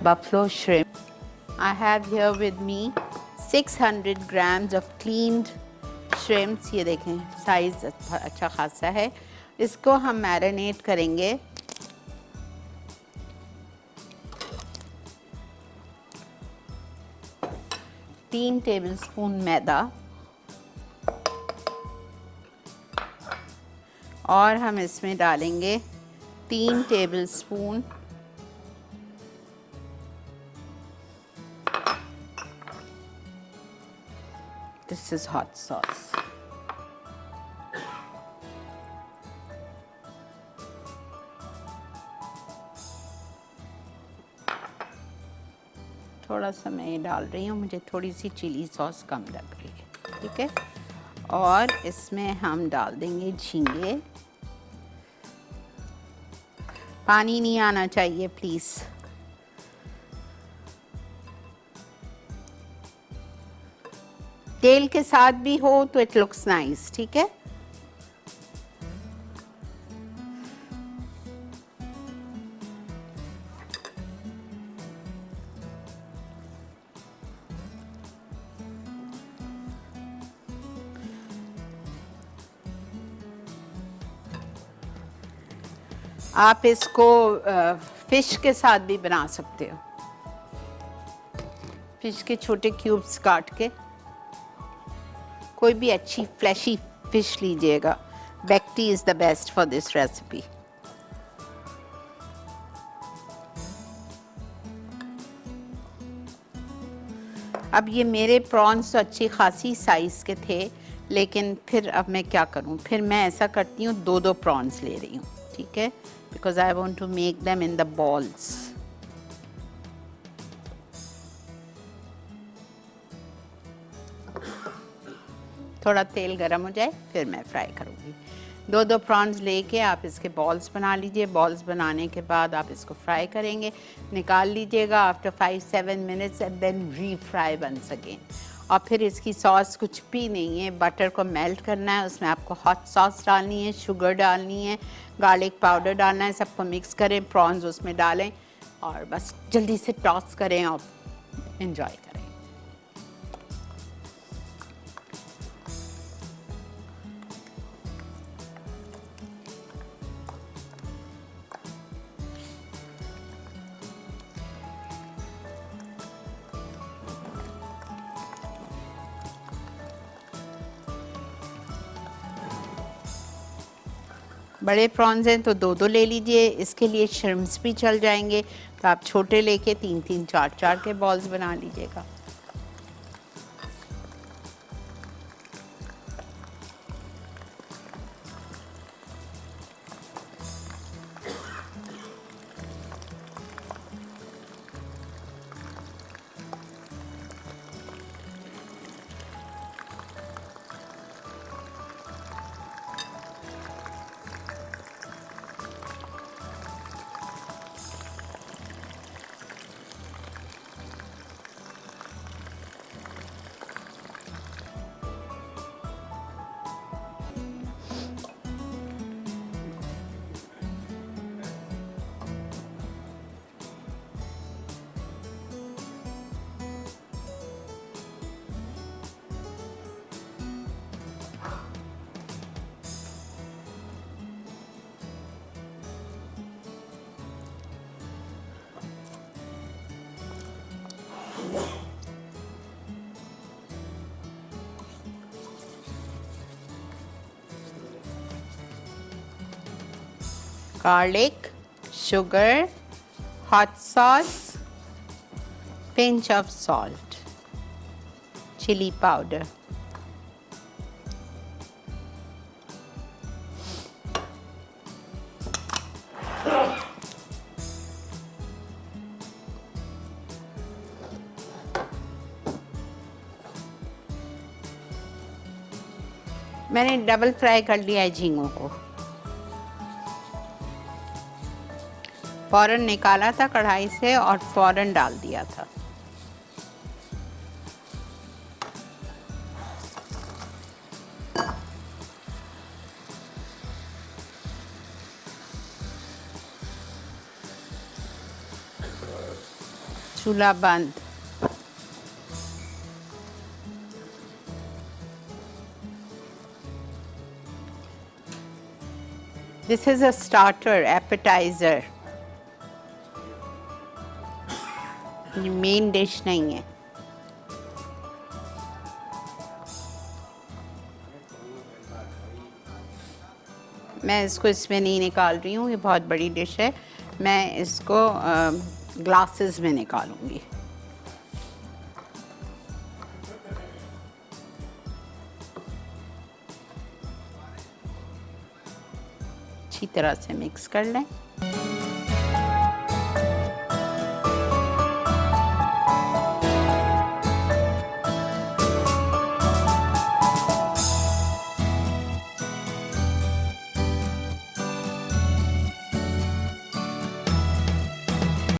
buffalo shrimp. I have here with me 600 grams of cleaned shrimps. ये देखें size अच्छा खासा है। इसको हम मैरिनेट करेंगे 3 टेबलस्पून मैदा और हम इसमें डालेंगे 3 tablespoon this is hot sauce. थोड़ा सा मैं ये डाल रही हूँ, मुझे थोड़ी सी चिली सॉस कम लग रही है, ठीक है। और इसमें हम डाल देंगे झींगे। पानी नहीं आना चाहिए प्लीज़। तेल के साथ भी हो तो इट लुक्स नाइस, ठीक है। आप इसको फिश के साथ भी बना सकते हो। फिश के छोटे क्यूब्स काट के, कोई भी अच्छी फ्लैशी फिश लीजिएगा। बेक्टी is the best for this recipe. अब ये मेरे प्रॉन्स तो अच्छी खासी साइज़ के थे, लेकिन फिर अब मैं क्या करूं, फिर मैं ऐसा करती हूँ 2-2 प्रॉन्स ले रही हूँ, ठीक है, because I want to make them in the balls. थोड़ा तेल गरम हो जाए फिर मैं फ्राई करूँगी। 2-2 प्रॉन्स लेके आप इसके बॉल्स बना लीजिए। बॉल्स बनाने के बाद आप इसको फ्राई करेंगे, निकाल लीजिएगा आफ्टर 5-7 मिनट्स एंड देन री फ्राई वंस अगेन। और फिर इसकी सॉस कुछ भी नहीं है, बटर को मेल्ट करना है, उसमें आपको हॉट सॉस डालनी है, शुगर डालनी है, गार्लिक पाउडर डालना है, सबको मिक्स करें, प्रॉन्स उसमें डालें और बस जल्दी से टॉस करें और एंजॉय करें। बड़े प्रॉन्स हैं तो 2-2 ले लीजिए, इसके लिए श्रिम्प्स भी चल जाएंगे, तो आप छोटे लेके 3-3, 4-4 के बॉल्स बना लीजिएगा। Garlic, sugar, hot sauce, pinch of salt, chili powder. मैंने डबल फ्राई कर लिया है झींगों को। फ़ौरन निकाला था कढ़ाई से और फ़ौरन डाल दिया था। चूल्हा बंद। This is a starter, appetiser, ये मेन डिश नहीं है। मैं इसको इसमें नहीं निकाल रही हूँ, ये बहुत बड़ी डिश है। मैं इसको ग्लासेस में निकालूंगी। अच्छी तरह से मिक्स कर लें।